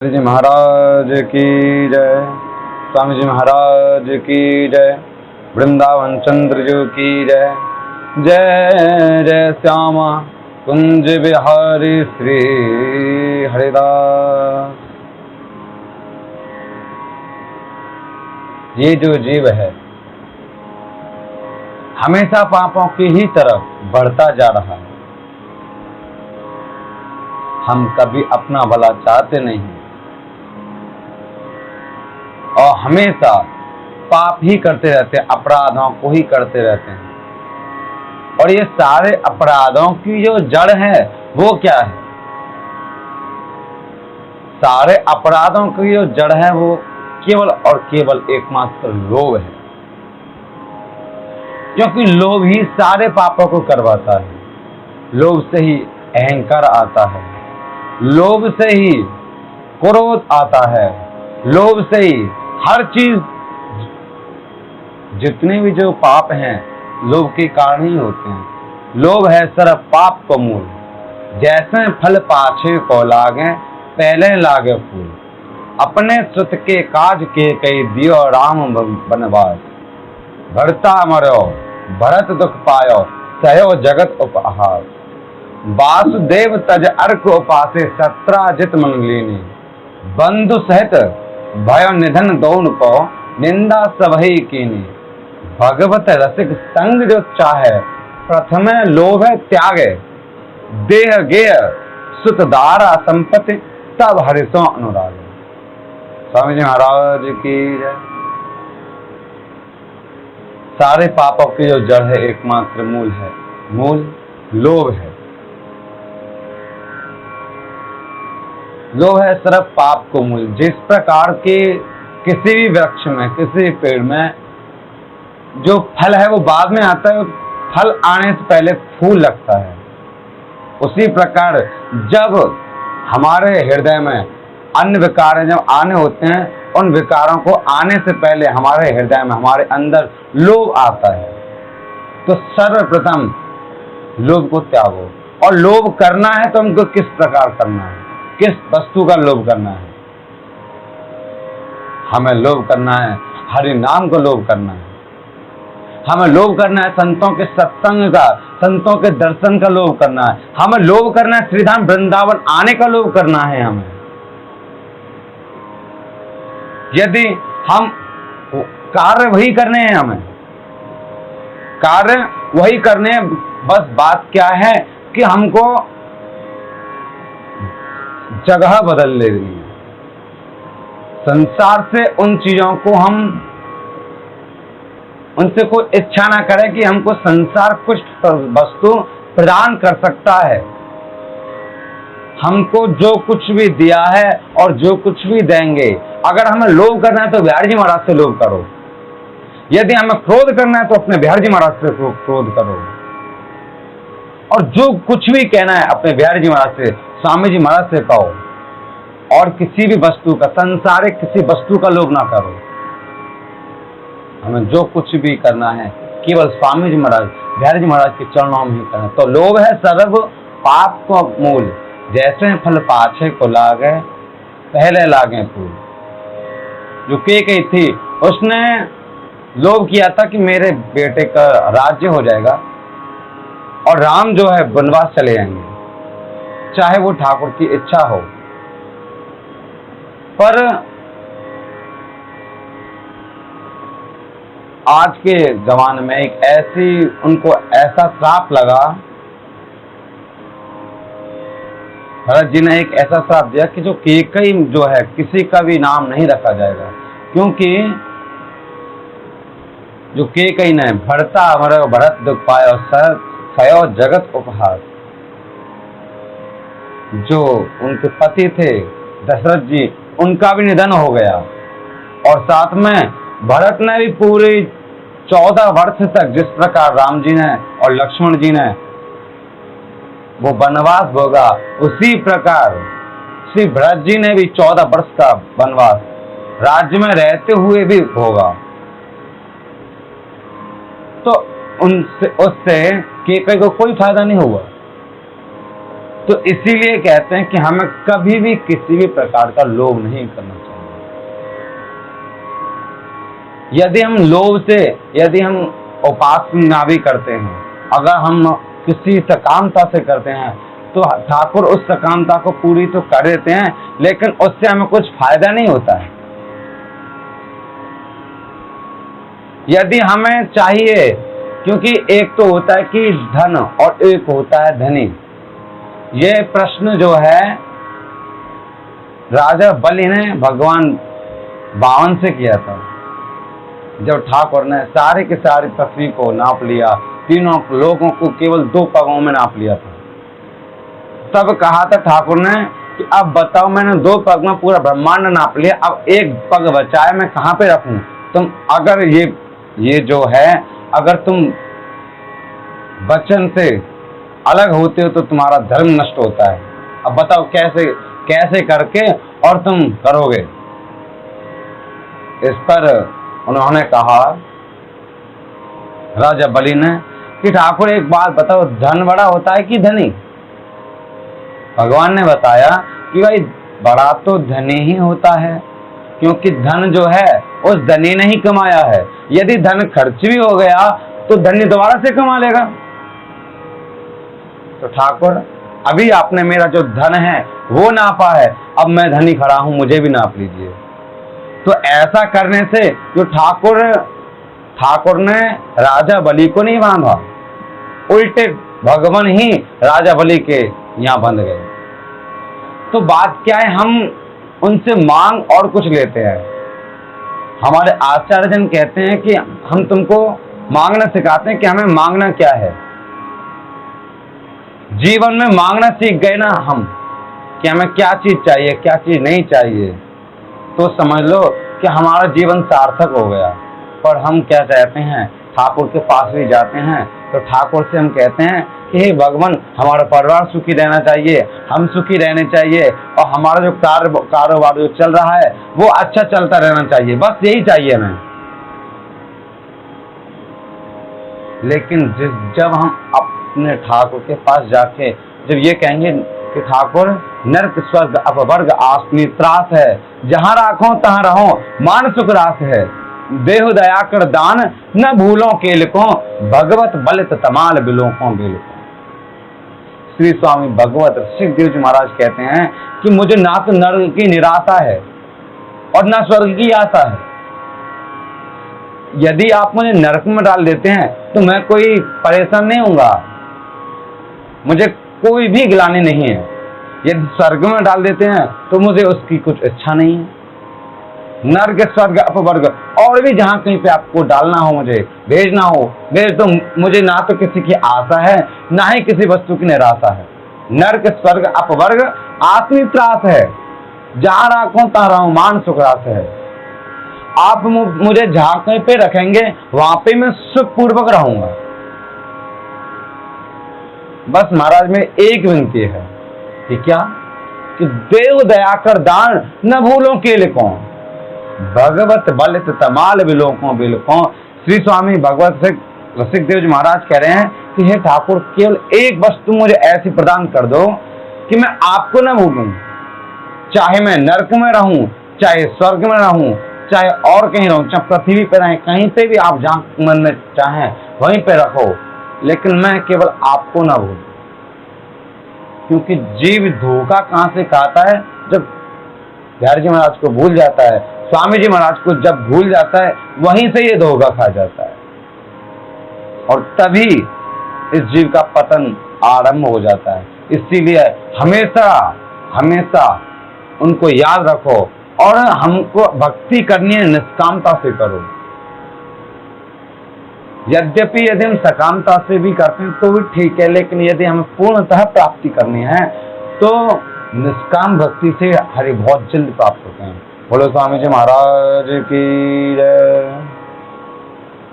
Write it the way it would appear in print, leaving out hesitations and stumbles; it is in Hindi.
जी महाराज की जय, स्वामी जी महाराज की जय, वृंदावन चंद्र जी की जय। जय जय श्यामा कुंज बिहारी श्री हरिदास। ये जो जीव है हमेशा पापों की ही तरफ बढ़ता जा रहा है। हम कभी अपना भला चाहते नहीं और हमेशा पाप ही करते रहते हैं, अपराधों को ही करते रहते हैं। और ये सारे अपराधों की जो जड़ है वो क्या है? सारे अपराधों की जो जड़ है वो केवल और केवल एकमात्र लोभ है। क्योंकि लोभ ही सारे पापों को करवाता है। लोभ से ही अहंकार आता है, लोभ से ही क्रोध आता है, लोभ से ही हर चीज, जितने भी जो पाप हैं लोभ के कारण ही होते हैं। लोभ है सर्व पाप को मूल, जैसे फल पाछे को लागे पहले लागे फूल। अपने सुत के काज के कई दियो राम बनवास। भरता मरो भरत दुख पायो सयो जगत उपहास। वासुदेव तज अर्क उपासे सत्राजित मन लीनी। बंधु सहित भय निधन दौन को निंदा सबही कीनी। भगवत रसिक संग जो चाहे प्रथम लोभ त्यागे। देह गेय सुत दारा संपत्ति तब हरिसो अनुराग। स्वामी जी महाराज की जय। सारे पापों की जो जड़ है एकमात्र मूल है, मूल लोभ है। लोभ है सिर्फ पाप को मूल। जिस प्रकार के किसी भी वृक्ष में, किसी भी पेड़ में जो फल है वो बाद में आता है, फल आने से पहले फूल लगता है। उसी प्रकार जब हमारे हृदय में अन्य विकार जब आने होते हैं, उन विकारों को आने से पहले हमारे हृदय में, हमारे अंदर लोभ आता है। तो सर्वप्रथम लोभ को त्यागो। और लोभ करना है तो हमको किस प्रकार करना है, किस वस्तु का लोभ करना है? हमें लोभ करना है हरि नाम को लोभ करना है। हमें लोभ करना है संतों के सत्संग का, संतों के दर्शन का लोभ करना है। हमें लोभ करना है श्रीधाम वृंदावन आने का लोभ करना है। हमें यदि हम कार्य वही करने हैं, हमें कार्य वही करने हैं, बस बात क्या है कि हमको जगह बदल लेनी है। संसार से उन चीजों को हम उनसे कोई इच्छा ना करें कि हमको संसार कुछ वस्तु प्रदान कर सकता है। हमको जो कुछ भी दिया है और जो कुछ भी देंगे, अगर हमें लोभ करना है तो बिहारी जी महाराज से लोभ करो। यदि हमें क्रोध करना है तो अपने बिहारी जी महाराज से क्रोध करो। और जो कुछ भी कहना है अपने बिहारी जी महाराज से, स्वामी जी महाराज से कहो। और किसी भी वस्तु का, संसारिक किसी वस्तु का लोभ ना करो। हमें जो कुछ भी करना है केवल स्वामी जी महाराज, बिहारी जी महाराज के चरणों में ही करना। तो लोभ है सर्व पाप को मूल, जैसे फल पाछे को लागे पहले लागे फूल। जो कई थी, उसने लोभ किया था कि मेरे बेटे का राज्य हो जाएगा और राम जो है वनवास चले जाएंगे, चाहे वो ठाकुर की इच्छा हो। पर आज के जमाने में एक ऐसी उनको ऐसा श्राप लगा, भरत जी ने एक ऐसा श्राप दिया कि जो कैकेयी जो है किसी का भी नाम नहीं रखा जाएगा। क्योंकि जो कैकेयी ने भरता मरो भरत दुख पायो सयो जगत उपहास। जो उनके पति थे दशरथ जी, उनका भी निधन हो गया। और साथ में भरत ने भी पूरे 14 वर्ष तक, जिस प्रकार राम जी ने और लक्ष्मण जी ने वो वनवास भोगा, उसी प्रकार श्री भरत जी ने भी 14 वर्ष का वनवास राज्य में रहते हुए भी भोगा। तो उससे कैकेयी को कोई फायदा नहीं हुआ। तो इसीलिए कहते हैं कि हमें कभी भी किसी भी प्रकार का लोभ नहीं करना चाहिए। यदि हम उपासना भी करते हैं, अगर हम किसी सकामता से करते हैं, तो ठाकुर उस सकामता को पूरी तो कर देते हैं, लेकिन उससे हमें कुछ फायदा नहीं होता है। यदि हमें चाहिए, क्योंकि एक तो होता है कि धन और एक होता है धनी। ये प्रश्न जो है राजा बलि ने भगवान बावन से किया था। जब ठाकुर ने सारे के सारी पृथ्वी को नाप लिया, तीनों लोगों को केवल 2 पगों में नाप लिया था, तब कहा था ठाकुर ने कि अब बताओ, मैंने 2 पग में पूरा ब्रह्मांड नाप लिया, अब 1 पग बचा है, मैं कहां पे रखूं? तुम अगर ये जो है, अगर तुम वचन से अलग होते हो तो तुम्हारा धर्म नष्ट होता है। अब बताओ कैसे करके और तुम करोगे? इस पर उन्होंने कहा, राजा बलि ने, कि ठाकुर एक बात बताओ, धन बड़ा होता है कि धनी? भगवान ने बताया कि भाई बड़ा तो धनी ही होता है, क्योंकि धन जो है उस धनी ने ही कमाया है। यदि धन खर्च भी हो गया तो धनी दोबारा से कमा लेगा। तो ठाकुर, अभी आपने मेरा जो धन है वो नापा है, अब मैं धनी खड़ा हूं, मुझे भी नाप लीजिए। तो ऐसा करने से जो ठाकुर ने राजा बलि को नहीं बांधा, उल्टे भगवान ही राजा बलि के यहां बंध गए। तो बात क्या है, हम उनसे मांग और कुछ लेते हैं। हमारे आचार्य जन कहते हैं कि हम तुमको मांगना सिखाते हैं कि हमें मांगना क्या है। जीवन में मांगना सीख गए ना हम, कि हमें क्या चीज चाहिए, क्या चीज नहीं चाहिए, तो समझ लो कि हमारा जीवन सार्थक हो गया। पर हम क्या चाहते हैं, ठाकुर के पास भी जाते हैं तो ठाकुर से हम कहते हैं कि हे भगवान, हमारा परिवार सुखी रहना चाहिए, हम सुखी रहने चाहिए, और हमारा जो कारोबार जो चल रहा है वो अच्छा चलता रहना चाहिए, बस यही चाहिए हमें। लेकिन जब हम अपने ठाकुर के पास जाके जब ये कहेंगे कि ठाकुर, नरक स्वर्ग अपवर्ग आसनी त्रास है, जहां राखो तहां रहो, मान सुख रास है, देहु दया कर दान, न भूलों के लिखो, भगवत बलित तमाल बिलों को बिलको। श्री स्वामी भगवत ऋषिदेव जी महाराज कहते हैं कि मुझे ना तो नरक की निराशा है और ना स्वर्ग की आशा है। यदि आप मुझे नरक में डाल देते हैं तो मैं कोई परेशान नहीं होऊंगा, मुझे कोई भी गिलानी नहीं है। यदि स्वर्ग में डाल देते हैं तो मुझे उसकी कुछ इच्छा नहीं है। नर्क स्वर्ग अपवर्ग और भी जहां कहीं पे आपको डालना हो, मुझे भेजना हो भेज दो। मुझे ना तो किसी की आशा है, ना ही किसी वस्तु की निराशा है। नर्क स्वर्ग अपवर्ग आत्मी त्रास है, जहां राखो तहां रहूं, मान सुख रास है। आप मुझे जहां कहीं पे रखेंगे वहां पे मैं सुखपूर्वक रहूंगा। बस महाराज में एक विनती है कि क्या, कि देव दया कर दान, न भूलों के लिखो, भगवत बलित तमाल बिलोको बिलको। श्री स्वामी भगवत ऋषिदेव जी महाराज कह रहे हैं कि हे ठाकुर, केवल एक वस्तु मुझे ऐसी प्रदान कर दो कि मैं आपको न भूलूं, चाहे मैं नरक में रहूं, चाहे स्वर्ग में रहूं, चाहे और कहीं रहूं, चाहे पृथ्वी पर रहें, कहीं पे भी आप जहां मन में चाहें वहीं पे रखो, लेकिन मैं केवल आपको ना भूलूं। क्योंकि जीव धोखा कहां से खाता है, जब बिहारी जी महाराज को भूल जाता है, स्वामी जी महाराज को जब भूल जाता है, वहीं से ये धोखा खा जाता है, और तभी इस जीव का पतन आरंभ हो जाता है। इसीलिए हमेशा हमेशा उनको याद रखो, और हमको भक्ति करनी है निष्कामता से करो। यद्यपि यदि हम सकामता से भी करते हैं तो भी ठीक है, लेकिन यदि हमें पूर्णतः प्राप्ति करनी है तो निष्काम भक्ति से हरि बहुत जल्द प्राप्त होते हैं। बोलो स्वामी जी महाराज की जय।